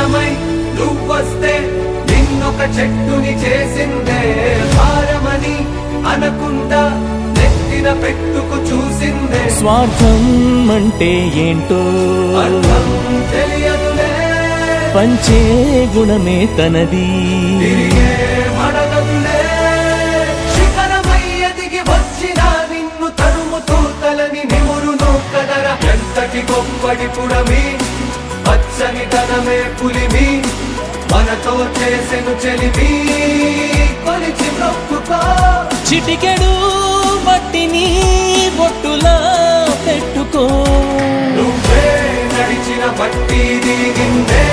భారమై నువ్వొస్తే నిన్నొక చెట్టుని చేసిందే భారమని అనకుండా నెత్తిన పెట్టుకు చూసిందే. స్వార్థం అంటే ఏంటో అర్థం తెలియదులే, పంచే గుణమే తనది. తిరిగే మడగదులే, శిఖరమై ఎదిగి వచ్చిన నిన్ను తరుముతూ తలని నిమురును కదరా. ఎంతటి గొప్పడి పుడమి, పచ్చని తనమే పులిమి, మనతో చేసెను చెలిమి, కొలిచి మొక్కుకో. చిటికెడు మట్టిని బొట్టులా పెట్టుకో. నువ్వే నడిచిన మట్టి దిగిందే